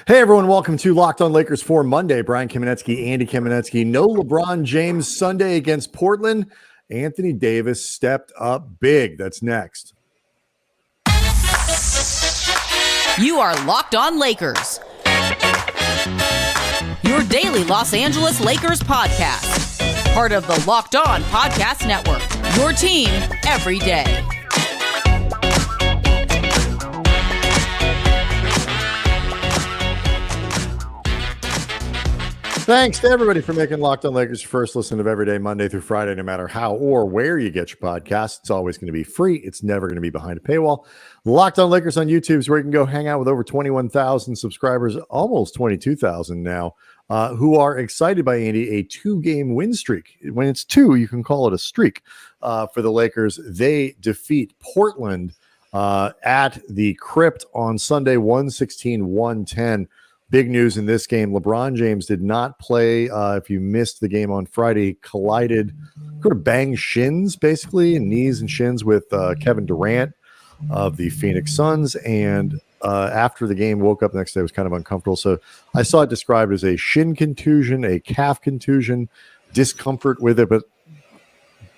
Hey everyone, welcome to Locked On Lakers for Monday. Brian Kamenetsky, Andy Kamenetsky. No LeBron James Sunday against Portland. Anthony Davis stepped up big. That's next. You are Locked On Lakers, your daily Los Angeles Lakers podcast. Part of the Locked On Podcast Network, your team every day. Thanks to everybody for making Locked On Lakers your first listen of every day, Monday through Friday, no matter how or where you get your podcast. It's always going to be free. It's never going to be behind a paywall. Locked On Lakers on YouTube is where you can go hang out with over 21,000 subscribers, almost 22,000 now, who are excited by Andy, a 2-game win streak. When it's 2, you can call it a streak for the Lakers. They defeat Portland at the Crypt on Sunday, 116-110. Big news in this game. LeBron James did not play. If you missed the game on Friday, collided, sort of banged shins, basically, and knees and shins with Kevin Durant of the Phoenix Suns. And after the game, woke up the next day, was kind of uncomfortable. So I saw it described as a shin contusion, a calf contusion, discomfort with it. But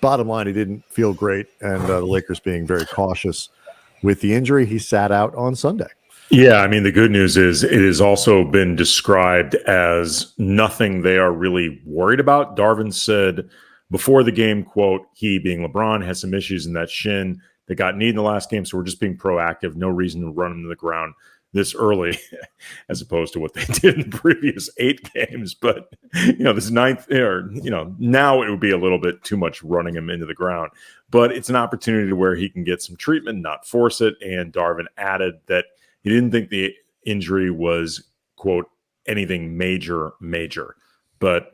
bottom line, he didn't feel great. And the Lakers being very cautious with the injury, he sat out on Sunday. Yeah, I mean, the good news is it has also been described as nothing they are really worried about. Darvin said before the game, quote, he being LeBron has some issues in that shin that got knee in the last game, so we're just being proactive. No reason to run him to the ground this early as opposed to what they did in the previous 8 games. But, this 9th, or, now it would be a little bit too much running him into the ground. But it's an opportunity to where he can get some treatment, not force it. And Darvin added that he didn't think the injury was, quote, anything major. But,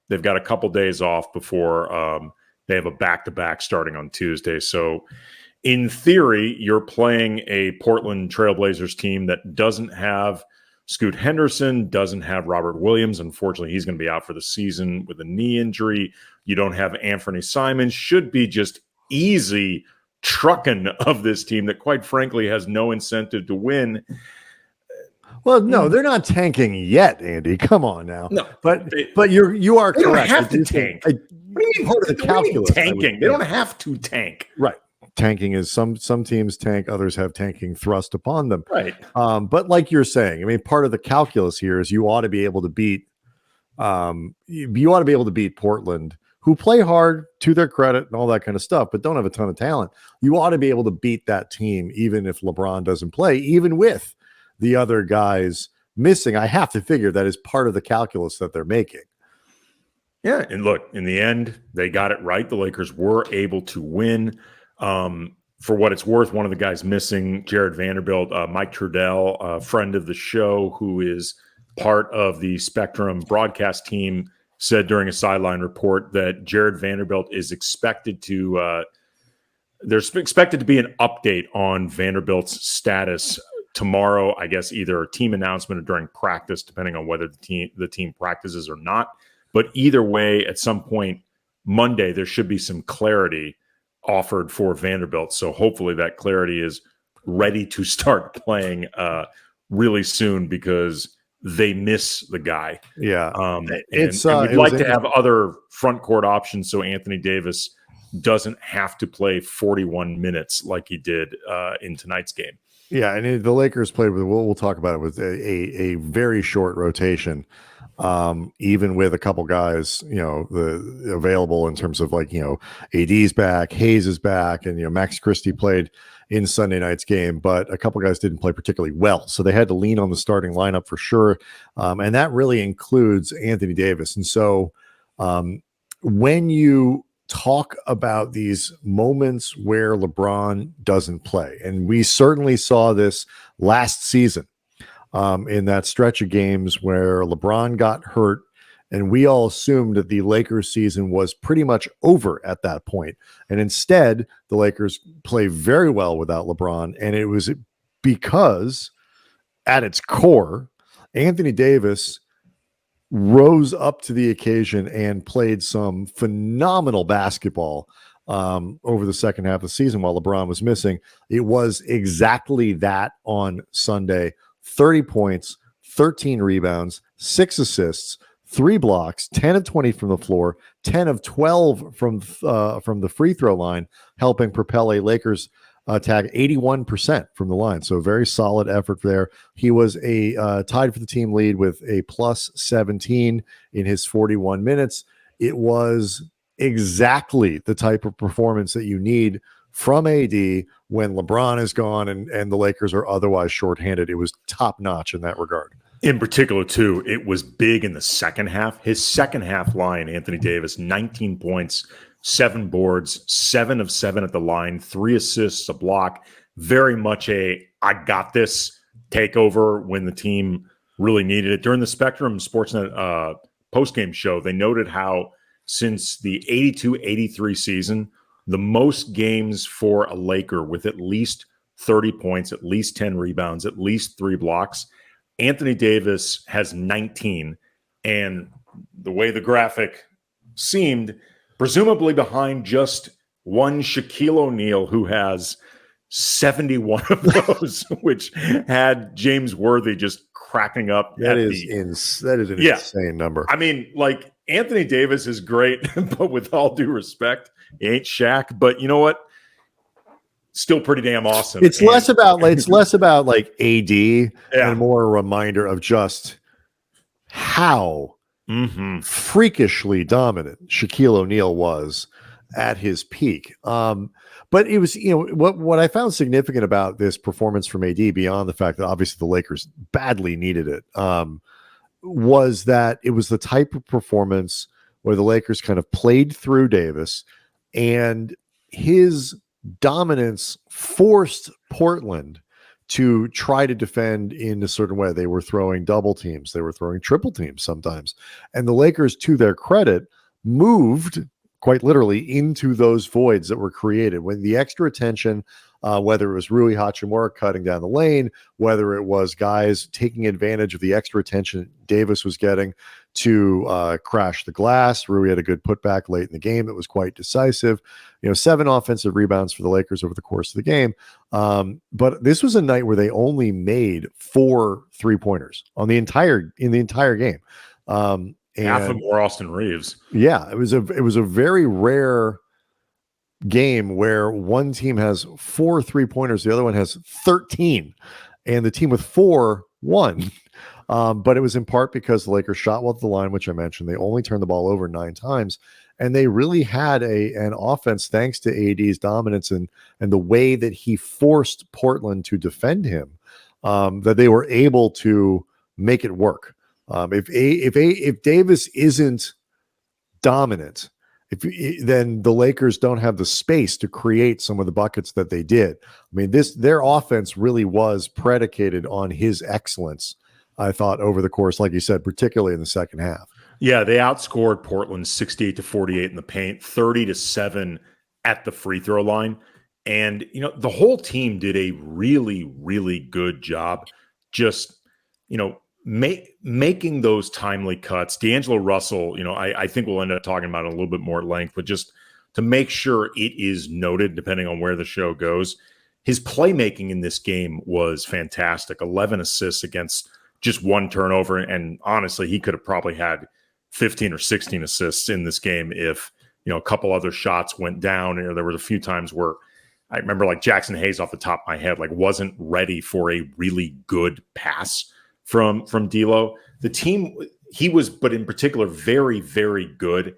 they've got a couple days off before they have a back-to-back starting on Tuesday. So, in theory, you're playing a Portland Trailblazers team that doesn't have Scoot Henderson, doesn't have Robert Williams. Unfortunately, he's going to be out for the season with a knee injury. You don't have Anthony Simons. Should be just easy trucking of this team that, quite frankly, has no incentive to win. Well, no, they're not tanking yet, Andy. Come on now. No, but you are they correct. Don't have to tank. What do you mean part of the calculus? Tanking. They don't have to tank. Right. Tanking is some teams tank, others have tanking thrust upon them. Right. But like you're saying, I mean, part of the calculus here is you ought to be able to beat. You ought to be able to beat Portland, who play hard to their credit and all that kind of stuff, but don't have a ton of talent. You ought to be able to beat that team, even if LeBron doesn't play, even with the other guys missing. I have to figure that is part of the calculus that they're making. Yeah, and look, in the end, they got it right. The Lakers were able to win. For what it's worth, one of the guys missing, Jared Vanderbilt, Mike Trudell, a friend of the show who is part of the Spectrum broadcast team, said during a sideline report that Jared Vanderbilt is expected to there's expected to be an update on Vanderbilt's status tomorrow, I guess either a team announcement or during practice, depending on whether the team practices or not. But either way, at some point Monday, there should be some clarity offered for Vanderbilt. So hopefully that clarity is ready to start playing really soon, because they miss the guy. Yeah. And we'd like to have other front court options so Anthony Davis doesn't have to play 41 minutes like he did in tonight's game. Yeah, and the Lakers played with, we'll talk about it, with a very short rotation, even with a couple guys, available in terms of AD's back, Hayes is back, and Max Christie played in Sunday night's game, but a couple guys didn't play particularly well. So they had to lean on the starting lineup for sure. And that really includes Anthony Davis. And so when you talk about these moments where LeBron doesn't play, and we certainly saw this last season in that stretch of games where LeBron got hurt, and we all assumed that the Lakers season was pretty much over at that point. And instead, the Lakers play very well without LeBron. And it was because at its core, Anthony Davis rose up to the occasion and played some phenomenal basketball over the second half of the season while LeBron was missing. It was exactly that on Sunday. 30 points, 13 rebounds, 6 assists, 3 blocks, 10 of 20 from the floor, 10 of 12 from the free throw line, helping propel a Lakers attack 81% from the line. So very solid effort there. He was tied for the team lead with a plus 17 in his 41 minutes. It was exactly the type of performance that you need from AD when LeBron is gone and the Lakers are otherwise shorthanded. It was top notch in that regard. In particular, too, it was big in the second half. His second half line, Anthony Davis, 19 points, 7 boards, 7 of 7 at the line, 3 assists, a block. Very much I got this takeover when the team really needed it. During the Spectrum Sportsnet postgame show, they noted how since the 82-83 season, the most games for a Laker with at least 30 points, at least 10 rebounds, at least 3 blocks, Anthony Davis has 19, and the way the graphic seemed, presumably behind just one Shaquille O'Neal, who has 71 of those, which had James Worthy just cracking up. That is an insane number. I mean, like, Anthony Davis is great, but with all due respect, he ain't Shaq. But you know what? Still pretty damn awesome. It's less about like AD and more a reminder of just how freakishly dominant Shaquille O'Neal was at his peak. But it was, what I found significant about this performance from AD, beyond the fact that obviously the Lakers badly needed it, was that it was the type of performance where the Lakers kind of played through Davis, and his dominance forced Portland to try to defend in a certain way. They were throwing double teams, they were throwing triple teams sometimes, and the Lakers, to their credit, moved quite literally into those voids that were created when the extra attention, whether it was Rui Hachimura cutting down the lane, whether it was guys taking advantage of the extra attention Davis was getting to crash the glass. Rui had a good putback late in the game that was quite decisive. 7 offensive rebounds for the Lakers over the course of the game. But this was a night where they only made 4 3-pointers in the entire game. And half of them were Austin Reaves. Yeah, it was a very rare game where one team has 4 3-pointers, the other one has 13, and the team with 4 won. But it was in part because the Lakers shot well at the line, which I mentioned. They only turned the ball over 9 times, and they really had an offense thanks to AD's dominance and the way that he forced Portland to defend him, that they were able to make it work. If Davis isn't dominant, then the Lakers don't have the space to create some of the buckets that they did. I mean, their offense really was predicated on his excellence, I thought, over the course, like you said, particularly in the second half. Yeah, they outscored Portland 68-48 in the paint, 30-7 at the free throw line. And, the whole team did a really, really good job just, making those timely cuts. D'Angelo Russell, I think we'll end up talking about it a little bit more at length, but just to make sure it is noted, depending on where the show goes, his playmaking in this game was fantastic. 11 assists against just 1 turnover. And honestly, he could have probably had 15 or 16 assists in this game if, a couple other shots went down. There were a few times where I remember, like, Jackson Hayes off the top of my head, like, wasn't ready for a really good pass from D'Lo. The team, he was, but in particular, very, very good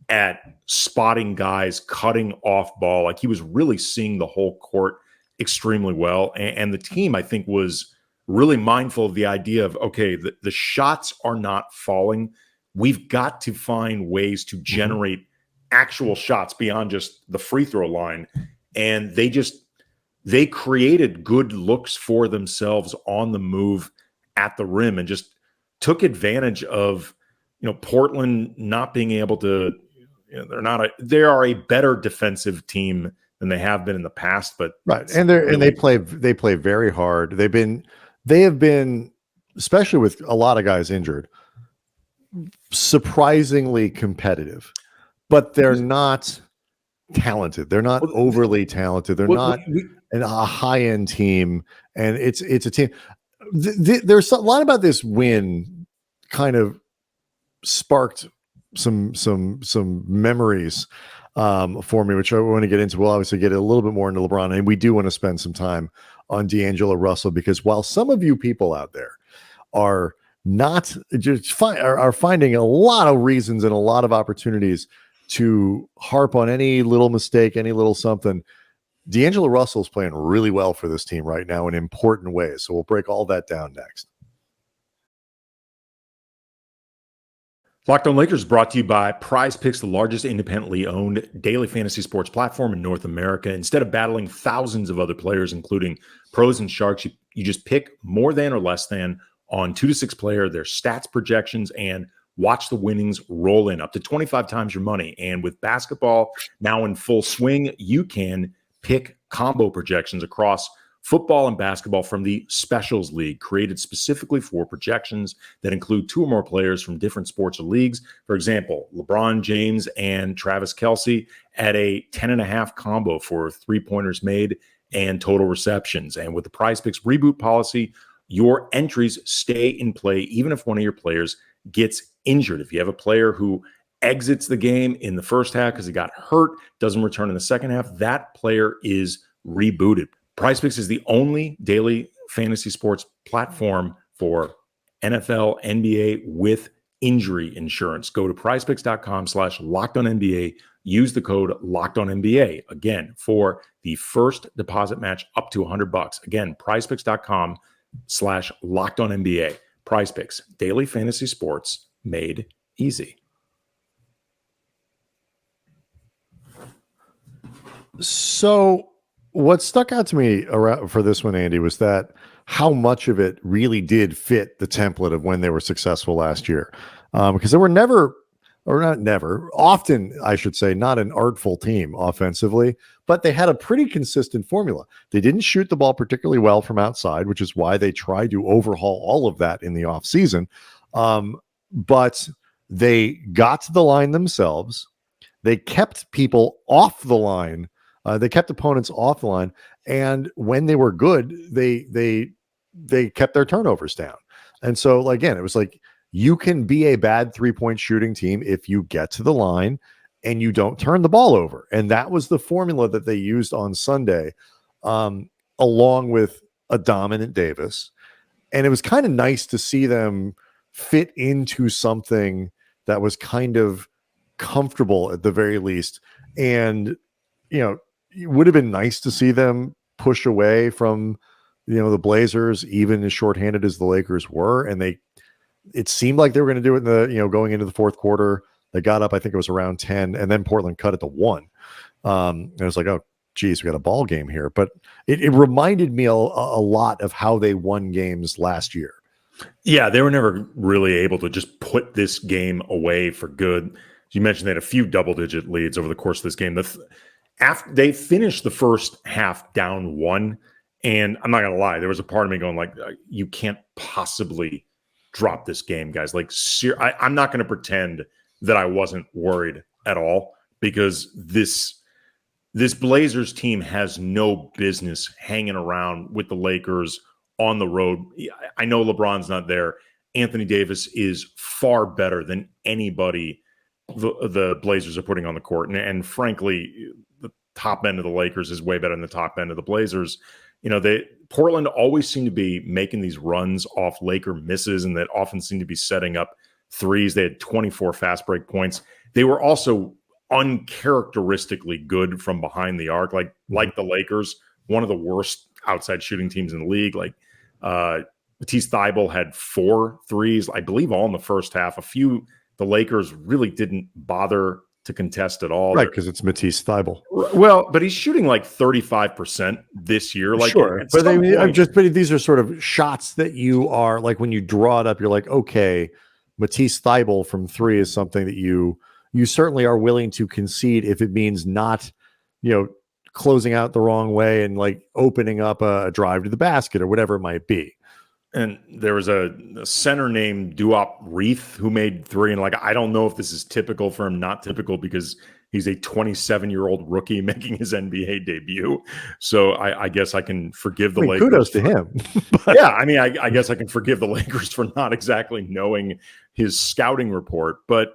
at spotting guys, cutting off ball. Like, he was really seeing the whole court extremely well. And the team, I think, was really mindful of the idea of, okay, the shots are not falling. We've got to find ways to generate actual shots beyond just the free throw line. And they created good looks for themselves on the move at the rim and just took advantage of, Portland not being able to, they are a better defensive team than they have been in the past, but right. And they play very hard. They have been, especially with a lot of guys injured, surprisingly competitive, but they're not talented. They're not overly talented. They're not a high-end team. And it's a team. there's a lot about this win kind of sparked some memories for me, which I want to get into. We'll obviously get a little bit more into LeBron, and we do want to spend some time on D'Angelo Russell, because while some of you people out there are not just are finding a lot of reasons and a lot of opportunities to harp on any little mistake, any little something, D'Angelo Russell's playing really well for this team right now in important ways. So we'll break all that down next. Locked On Lakers is brought to you by PrizePicks, the largest independently owned daily fantasy sports platform in North America. Instead of battling thousands of other players, including pros and sharks, you just pick more than or less than on 2 to 6 player, their stats, projections, and watch the winnings roll in up to 25 times your money. And with basketball now in full swing, you can pick combo projections across football and basketball from the Specials League, created specifically for projections that include 2 or more players from different sports or leagues. For example, LeBron James and Travis Kelce at a 10.5 combo for 3-pointers made and total receptions. And with the PrizePicks reboot policy, your entries stay in play even if one of your players gets injured. If you have a player who exits the game in the first half because he got hurt, doesn't return in the second half, that player is rebooted. PrizePicks is the only daily fantasy sports platform for NFL, NBA with injury insurance. Go to prizepicks.com/lockedonnba. Use the code LockedOnNBA. Again, for the first deposit match up to $100. Again, prizepicks.com/lockedonnba. PrizePicks, daily fantasy sports made easy. So what stuck out to me for this one, Andy, was that how much of it really did fit the template of when they were successful last year. Because they were often, I should say, not an artful team offensively, but they had a pretty consistent formula. They didn't shoot the ball particularly well from outside, which is why they tried to overhaul all of that in the offseason. But they got to the line themselves. They kept people off the line. They kept opponents off the line, and when they were good, they kept their turnovers down. And so, again, it was like, you can be a bad 3-point shooting team if you get to the line and you don't turn the ball over. And that was the formula that they used on Sunday, along with a dominant Davis. And it was kind of nice to see them fit into something that was kind of comfortable at the very least. And, it would have been nice to see them push away from, the Blazers, even as shorthanded as the Lakers were. And it seemed like they were going to do it in going into the fourth quarter. They got up, I think it was around 10, and then Portland cut it to 1. And it was like, oh, geez, we got a ball game here. But it reminded me a lot of how they won games last year. Yeah, they were never really able to just put this game away for good. You mentioned they had a few double-digit leads over the course of this game. After they finished the first half down 1, and I'm not going to lie, there was a part of me going like, you can't possibly drop this game, guys. Like, I'm not going to pretend that I wasn't worried at all, because this Blazers team has no business hanging around with the Lakers on the road. I know LeBron's not there. Anthony Davis is far better than anybody the Blazers are putting on the court. And frankly, the top end of the Lakers is way better than the top end of the Blazers. Portland always seemed to be making these runs off Laker misses, and that often seemed to be setting up threes. They had 24 fast break points. They were also uncharacteristically good from behind the arc, like the Lakers, one of the worst outside shooting teams in the league. Like Matisse Thybulle had 4 threes, I believe, all in the first half. A few the Lakers really didn't bother to contest at all. Right, because it's Matisse Thybulle. Well, but he's shooting like 35% this year. Like, sure, but these are sort of shots that you are like, when you draw it up, you're like, okay, Matisse Thybulle from 3 is something that you certainly are willing to concede if it means not, closing out the wrong way and like opening up a drive to the basket or whatever it might be. And there was a center named Duop Reath who made 3. And like, I don't know if this is typical for him, not typical, because He's a 27-year-old rookie making his NBA debut. So I guess I can forgive the Lakers. Kudos to him. Yeah, I mean, I guess I can forgive the Lakers for not exactly knowing his scouting report. But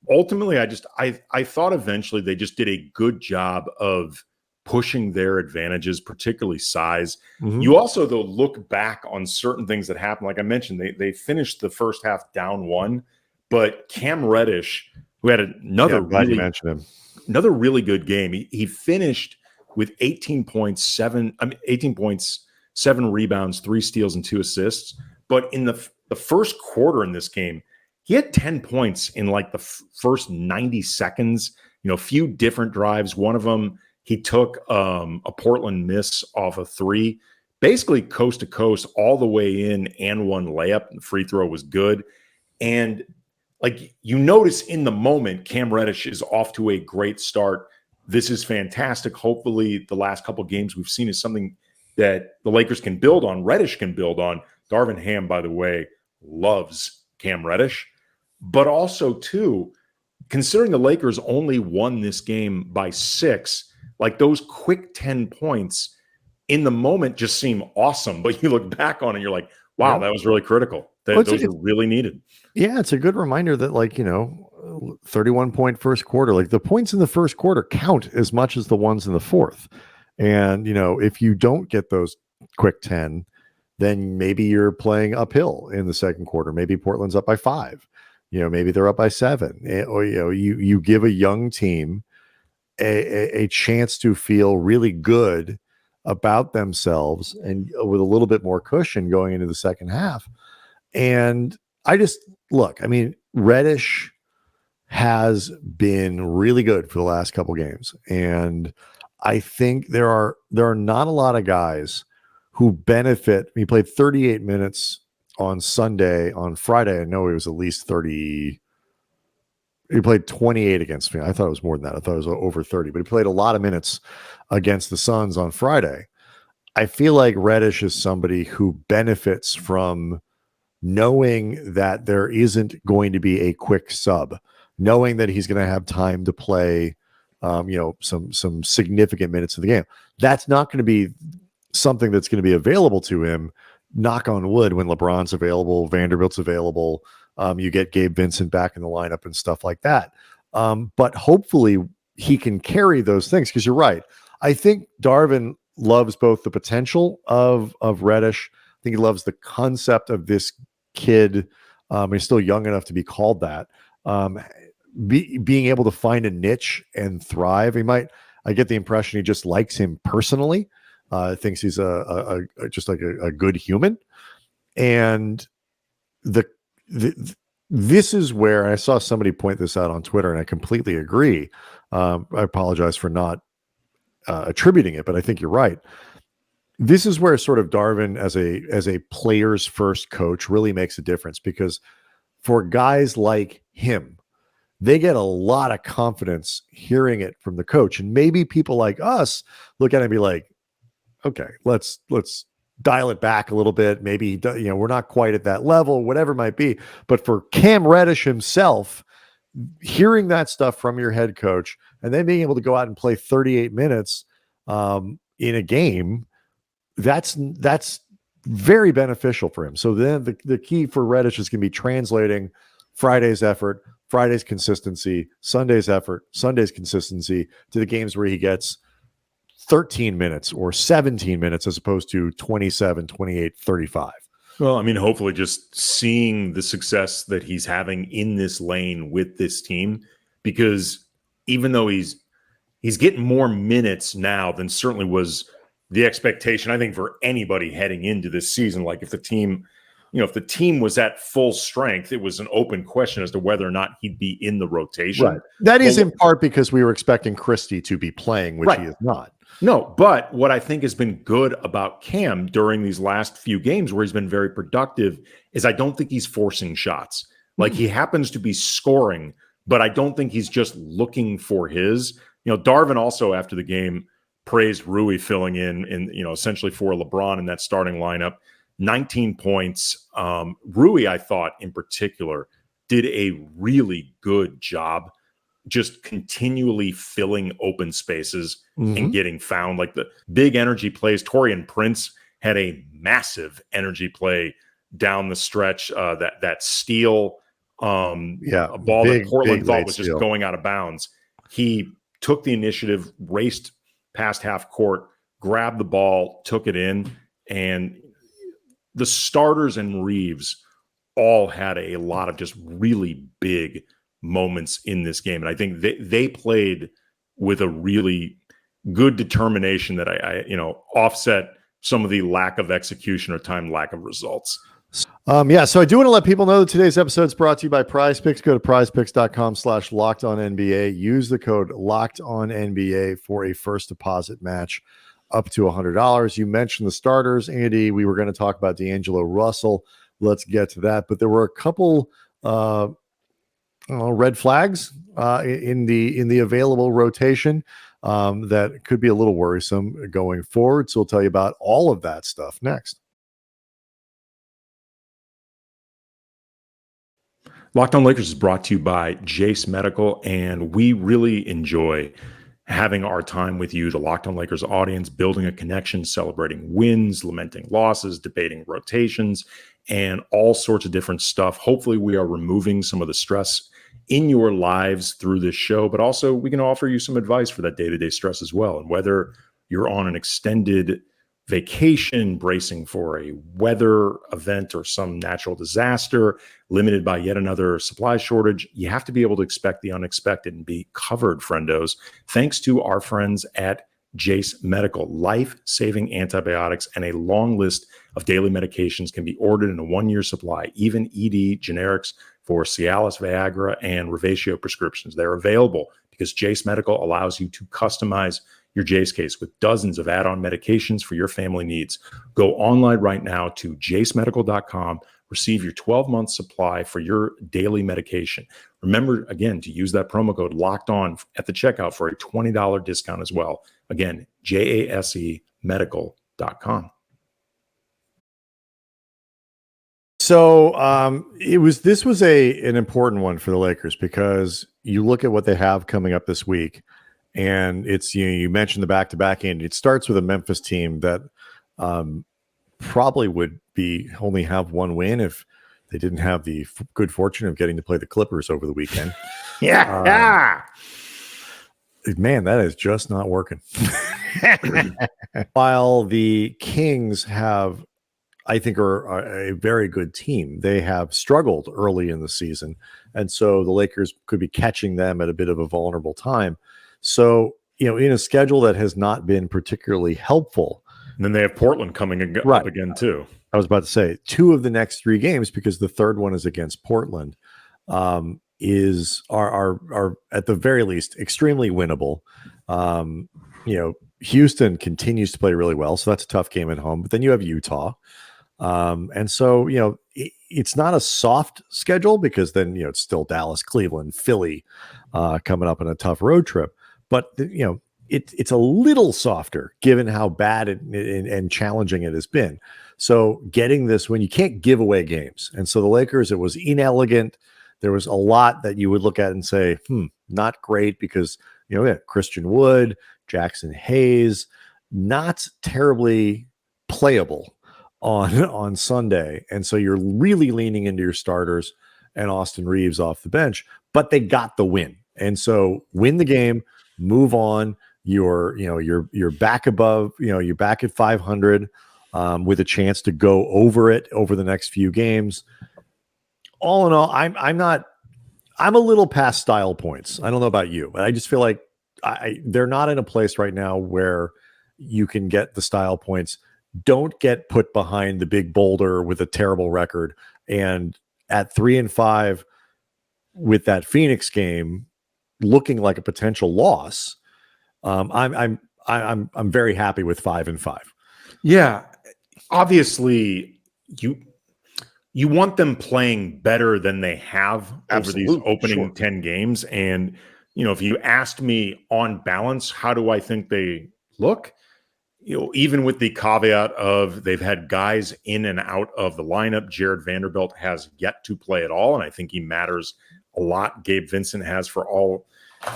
ultimately, I thought eventually they just did a good job of pushing their advantages, particularly size. Mm-hmm. You also, though, look back on certain things that happened. Like I mentioned, they finished the first half down 1, but Cam Reddish, who had another really good game, he finished with 18 points, 7 rebounds, 3 steals, and 2 assists. But in the first quarter in this game, he had 10 points in like the first 90 seconds. A few different drives. One of them, he took a Portland miss off a 3, basically coast to coast all the way in, and 1 layup. The free throw was good. And like you notice in the moment, Cam Reddish is off to a great start. This is fantastic. Hopefully the last couple of games we've seen is something that the Lakers can build on, Reddish can build on. Darvin Ham, by the way, loves Cam Reddish. But also, too, considering the Lakers only won this game by 6, like those quick 10 points in the moment just seem awesome. But you look back on it, you're like, wow, that was really critical. Those are really needed. Yeah, it's a good reminder that 31-point first quarter, like the points in the first quarter count as much as the ones in the fourth. And, if you don't get those quick 10, then maybe you're playing uphill in the second quarter. Maybe Portland's up by 5. Maybe they're up by 7. Or, you give a young team a chance to feel really good about themselves and with a little bit more cushion going into the second half. And Reddish has been really good for the last couple games. And I think there are not a lot of guys who benefit. He played 38 minutes on Sunday. On Friday, I know he was at least 30. He played 28 against me. I thought it was more than that. I thought it was over 30, but he played a lot of minutes against the Suns on Friday. I feel like Reddish is somebody who benefits from knowing that there isn't going to be a quick sub, knowing that he's going to have time to play, some significant minutes of the game. That's not going to be something that's going to be available to him, knock on wood, when LeBron's available, Vanderbilt's available. You get Gabe Vincent back in the lineup and stuff like that. But hopefully he can carry those things, because you're right. I think Darvin loves both the potential of Reddish. I think he loves the concept of this kid. He's still young enough to be called that. Being able to find a niche and thrive. I get the impression he just likes him personally. Thinks he's just like a good human. And this is where I saw somebody point this out on Twitter, and I completely agree. I apologize for not attributing it, but I think you're right. This is where sort of Darvin as a player's first coach really makes a difference, because for guys like him, they get a lot of confidence hearing it from the coach. And maybe people like us look at it and be like, okay, let's dial it back a little bit. Maybe, we're not quite at that level, whatever it might be. But for Cam Reddish himself, hearing that stuff from your head coach and then being able to go out and play 38 minutes in a game, that's very beneficial for him. So then the key for Reddish is going to be translating Friday's effort, Friday's consistency, Sunday's effort, Sunday's consistency to the games where he gets 13 minutes or 17 minutes as opposed to 27, 28, 35. Well, I mean, hopefully just seeing the success that he's having in this lane with this team, because even though he's getting more minutes now than certainly was the expectation, I think, for anybody heading into this season. Like if the team was at full strength, it was an open question as to whether or not he'd be in the rotation. Right. That is in part because we were expecting Christie to be playing, which he is not. No, but what I think has been good about Cam during these last few games where he's been very productive is I don't think he's forcing shots. Like he happens to be scoring, but I don't think he's just looking for his. Darvin also after the game praised Rui filling in essentially for LeBron in that starting lineup. 19 points. Rui, I thought in particular, did a really good job just continually filling open spaces and getting found. Like the big energy plays. Taurean Prince had a massive energy play down the stretch. That steal, a ball that Portland thought was just going out of bounds. He took the initiative, raced past half court, grabbed the ball, took it in, and the starters and Reaves all had a lot of just really big moments in this game. And I think they played with a really good determination that I offset some of the lack of execution or lack of results. So I do want to let people know that today's episode is brought to you by PrizePicks. Go to prizepicks.com/lockedonnba. Use the code LOCKEDONNBA for a first deposit match up to $100. You mentioned the starters, Andy. We were going to talk about D'Angelo Russell. Let's get to that. But there were a couple red flags in the available rotation that could be a little worrisome going forward. So we'll tell you about all of that stuff next. Locked On Lakers is brought to you by Jace Medical, and we really enjoy having our time with you, the Locked On Lakers audience, building a connection, celebrating wins, lamenting losses, debating rotations, and all sorts of different stuff. Hopefully we are removing some of the stress in your lives through this show, but also we can offer you some advice for that day-to-day stress as well. And whether you're on an extended vacation, bracing for a weather event or some natural disaster, limited by yet another supply shortage, you have to be able to expect the unexpected and be covered, friendos, thanks to our friends at Jace Medical. Life-saving antibiotics and a long list of daily medications can be ordered in a 1-year supply, even ED generics for Cialis, Viagra, and Revatio prescriptions. They're available because Jace Medical allows you to customize your Jace case with dozens of add-on medications for your family needs. Go online right now to jacemedical.com. Receive your 12-month supply for your daily medication. Remember, again, to use that promo code Locked On at the checkout for a $20 discount as well. Again, JASEmedical.com. So this was an important one for the Lakers because you look at what they have coming up this week, and it's you mentioned the back-to-back, and it starts with a Memphis team that probably would only have one win if they didn't have the good fortune of getting to play the Clippers over the weekend. Man, that is just not working. While the Kings have, I think, are a very good team, they have struggled early in the season. And so the Lakers could be catching them at a bit of a vulnerable time. So, in a schedule that has not been particularly helpful. And then they have Portland coming up again, too. I was about to say 2 of the next 3 games, because the third one is against Portland, are at the very least extremely winnable. Houston continues to play really well, so that's a tough game at home. But then you have Utah. And so, it's not a soft schedule because then, it's still Dallas, Cleveland, Philly coming up on a tough road trip. But, it's a little softer given how bad and challenging it has been. So getting this win, you can't give away games. And so the Lakers, it was inelegant. There was a lot that you would look at and say, not great because, Christian Wood, Jackson Hayes, not terribly playable on Sunday. And so you're really leaning into your starters and Austin Reaves off the bench, but they got the win. And so win the game, move on. You're back above, you're back at 500 with a chance to go over it over the next few games. All in all, I'm a little past style points. I don't know about you, but I just feel like they're not in a place right now where you can get the style points. Don't get put behind the big boulder with a terrible record. And at 3-5 with that Phoenix game looking like a potential loss, I'm very happy with 5-5. Yeah, obviously you want them playing better than they have over these opening 10 games. And if you asked me on balance, how do I think they look? Even with the caveat of they've had guys in and out of the lineup, Jared Vanderbilt has yet to play at all, and I think he matters a lot. Gabe Vincent has for all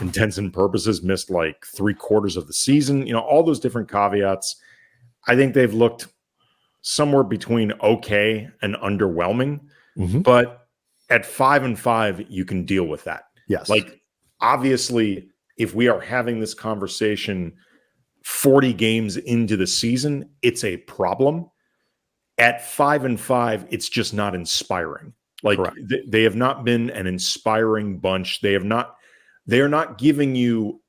intents and purposes, missed like 3/4 of the season. You know, all those different caveats. I think they've looked somewhere between okay and underwhelming. Mm-hmm. But at 5-5, you can deal with that. Yes. Like, obviously, if we are having this conversation 40 games into the season, it's a problem. At 5-5, it's just not inspiring. Like, they have not been an inspiring bunch. They are not giving you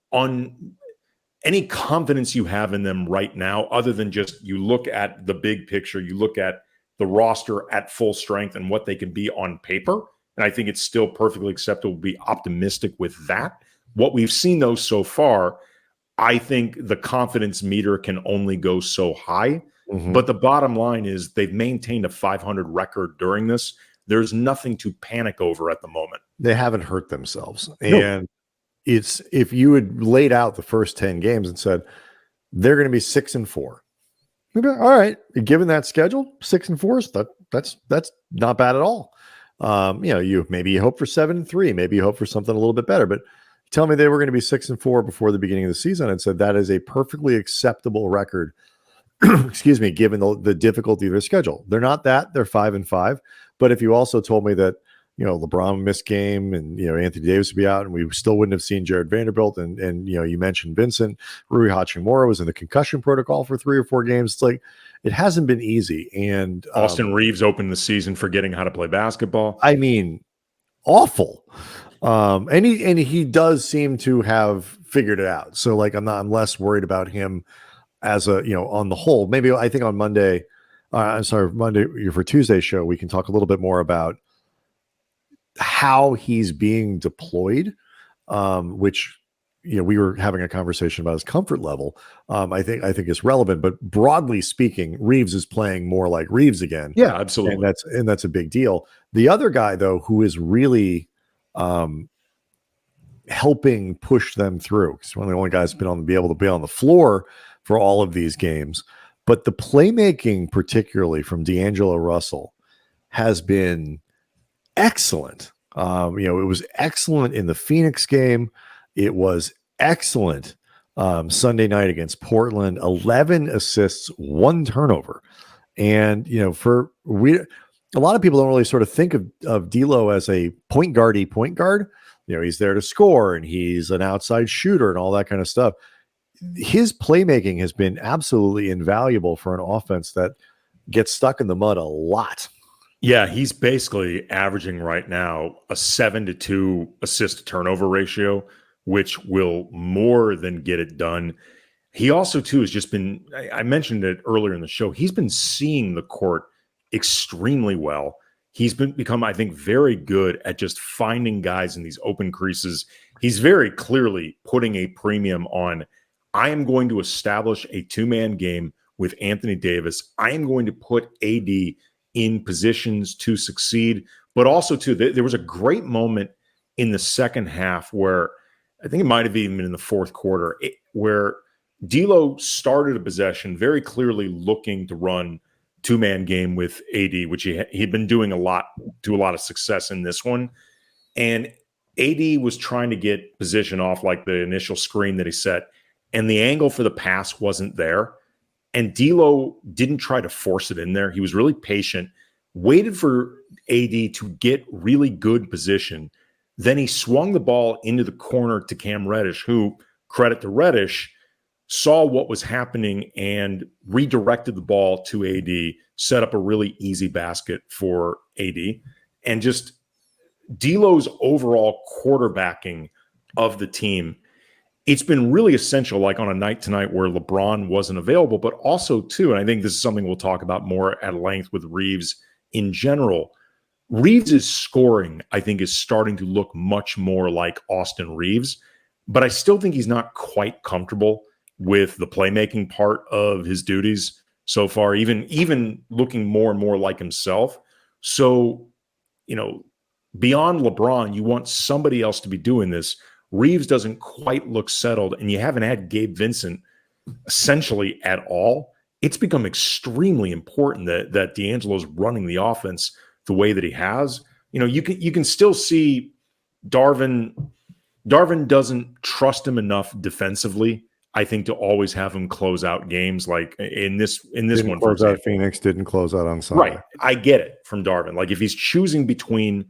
any confidence you have in them right now, other than just you look at the big picture, you look at the roster at full strength and what they can be on paper. And I think it's still perfectly acceptable to be optimistic with that. What we've seen, though, so far, I think the confidence meter can only go so high. Mm-hmm. But the bottom line is they've maintained a 500 record during this. There's nothing to panic over at the moment. They haven't hurt themselves. No. And it's, if you had laid out the first 10 games and said they're going to be 6-4, we'd be like, all right, given that schedule, 6-4, that's not bad at all. You hope for 7-3, maybe you hope for something a little bit better, but tell me they were going to be 6-4 before the beginning of the season and said that is a perfectly acceptable record. Excuse me, given the difficulty of their schedule. They're not that, they're 5-5. But if you also told me that, LeBron missed game and, Anthony Davis would be out and we still wouldn't have seen Jared Vanderbilt and you mentioned Vincent, Rui Hachimura was in the concussion protocol for 3 or 4 games. It's like, it hasn't been easy. And Austin Reaves opened the season forgetting how to play basketball. I mean, awful. And he does seem to have figured it out. So like, I'm less worried about him as on the whole. Maybe I think on Monday for Tuesday's show, we can talk a little bit more about how he's being deployed, which, we were having a conversation about his comfort level. I think is relevant, but broadly speaking, Reaves is playing more like Reaves again. Yeah, absolutely. And that's a big deal. The other guy though, who is really, helping push them through, because one of the only guys been able to be on the floor for all of these games, but the playmaking, particularly from D'Angelo Russell, has been excellent. It was excellent in the Phoenix game. It was excellent Sunday night against Portland. 11 assists, 1 turnover, and a lot of people don't really sort of think of D'Lo as a point guard. He's there to score and he's an outside shooter and all that kind of stuff. His playmaking has been absolutely invaluable for an offense that gets stuck in the mud a lot. Yeah, he's basically averaging right now a 7-2 assist to turnover ratio, which will more than get it done. He also, too, has just been, I mentioned it earlier in the show, he's been seeing the court extremely well. He's become, I think, very good at just finding guys in these open creases. He's very clearly putting a premium on, I am going to establish a 2-man game with Anthony Davis. I am going to put AD in positions to succeed. But also, too, there was a great moment in the second half where I think it might have even been in the fourth quarter where D'Lo started a possession very clearly looking to run 2-man game with AD, which he'd been doing a lot of success in this one. And AD was trying to get position off like the initial screen that he set, and the angle for the pass wasn't there. And D'Lo didn't try to force it in there. He was really patient, waited for AD to get really good position. Then he swung the ball into the corner to Cam Reddish, who, credit to Reddish, saw what was happening and redirected the ball to AD, set up a really easy basket for AD. And just D'Lo's overall quarterbacking of the team, it's been really essential, like on a night tonight where LeBron wasn't available, but also too, and I think this is something we'll talk about more at length with Reaves in general, Reaves' scoring, I think, is starting to look much more like Austin Reaves, but I still think he's not quite comfortable with the playmaking part of his duties so far, even looking more and more like himself. So, beyond LeBron, you want somebody else to be doing this. Reaves doesn't quite look settled, and you haven't had Gabe Vincent essentially at all. It's become extremely important that D'Angelo's running the offense the way that he has. You can still see Darvin Darvin doesn't trust him enough defensively, I think, to always have him close out games like in this Didn't one. close out Phoenix, didn't close out on Sunday. Right. I get it from Darvin. Like if he's choosing between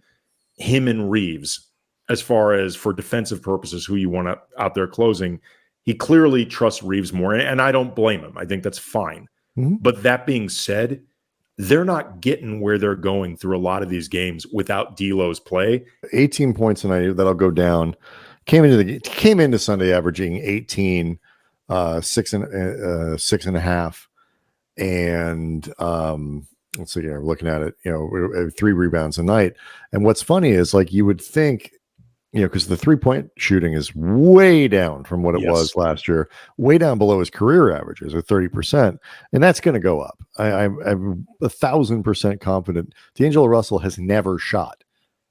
him and Reaves, as far as for defensive purposes, who you want out there closing, he clearly trusts Reaves more. And I don't blame him. I think that's fine. Mm-hmm. But that being said, they're not getting where they're going through a lot of these games without D'Lo's play. 18 points tonight, that'll go down. Came into Sunday averaging 18, 6.5, and let's see here. Looking at it, 3 rebounds a night. And what's funny is, like, you would think, because the 3-point shooting is way down from what it was last year, way down below his career averages of 30%, and that's going to go up. I'm 1,000% confident. D'Angelo Russell has never shot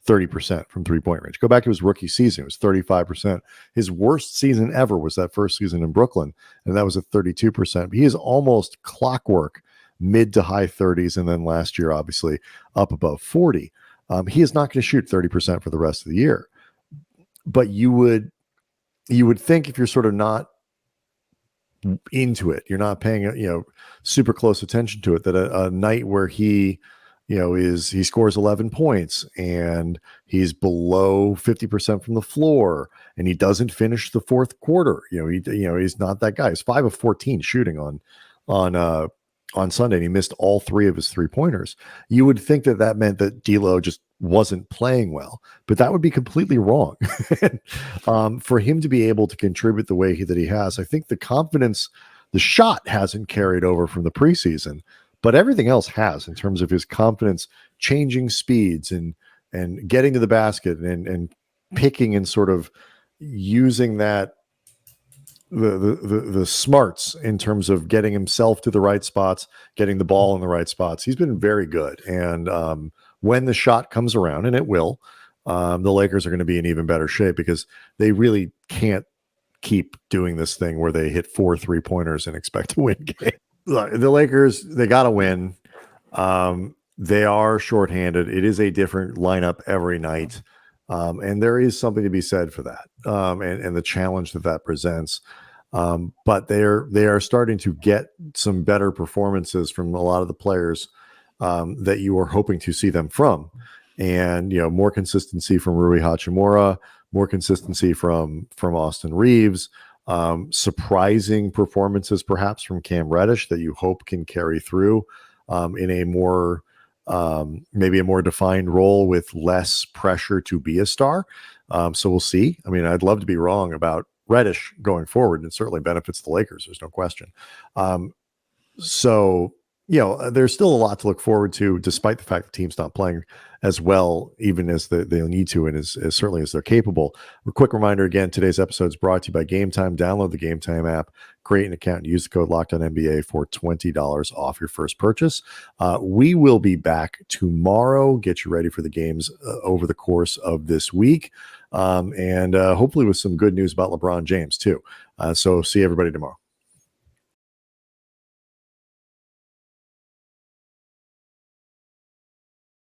30% from 3-point range. Go back to his rookie season; it was 35%. His worst season ever was that first season in Brooklyn, and that was at 32%. He is almost clockwork, mid to high 30s, and then last year, obviously, up above 40. He is not going to shoot 30% for the rest of the year. But you would think, if you're sort of not into it, you're not paying super close attention to it, that a night where he scores 11 points and he's below 50% from the floor and he doesn't finish the fourth quarter, he's not that guy. He's 5 of 14 shooting on Sunday, and he missed all 3 of his 3-pointers. You would think that meant that D'Lo just wasn't playing well, but that would be completely wrong. For him to be able to contribute the way that he has, I think the confidence, the shot hasn't carried over from the preseason, but everything else has, in terms of his confidence, changing speeds and getting to the basket and picking and sort of using that the smarts in terms of getting himself to the right spots, getting the ball in the right spots. He's been very good. And when the shot comes around, and it will, the Lakers are going to be in even better shape, because they really can't keep doing this thing where they hit 4 3-pointers and expect to win games. The Lakers, they got to win. They are shorthanded. It is a different lineup every night. And there is something to be said for that, and the challenge that presents. But they are starting to get some better performances from a lot of the players that you were hoping to see them from, and more consistency from Rui Hachimura, more consistency from Austin Reaves, surprising performances perhaps from Cam Reddish that you hope can carry through in a more maybe a more defined role with less pressure to be a star. So we'll see. I mean, I'd love to be wrong about Reddish going forward. It certainly benefits the Lakers. There's no question. So, there's still a lot to look forward to, despite the fact the team's not playing as well, even as they'll need to, and as certainly as they're capable. A quick reminder again, today's episode is brought to you by GameTime. Download the GameTime app, create an account, and use the code LOCKEDONNBA for $20 off your first purchase. We will be back tomorrow. Get you ready for the games over the course of this week, and hopefully with some good news about LeBron James too. So see everybody tomorrow.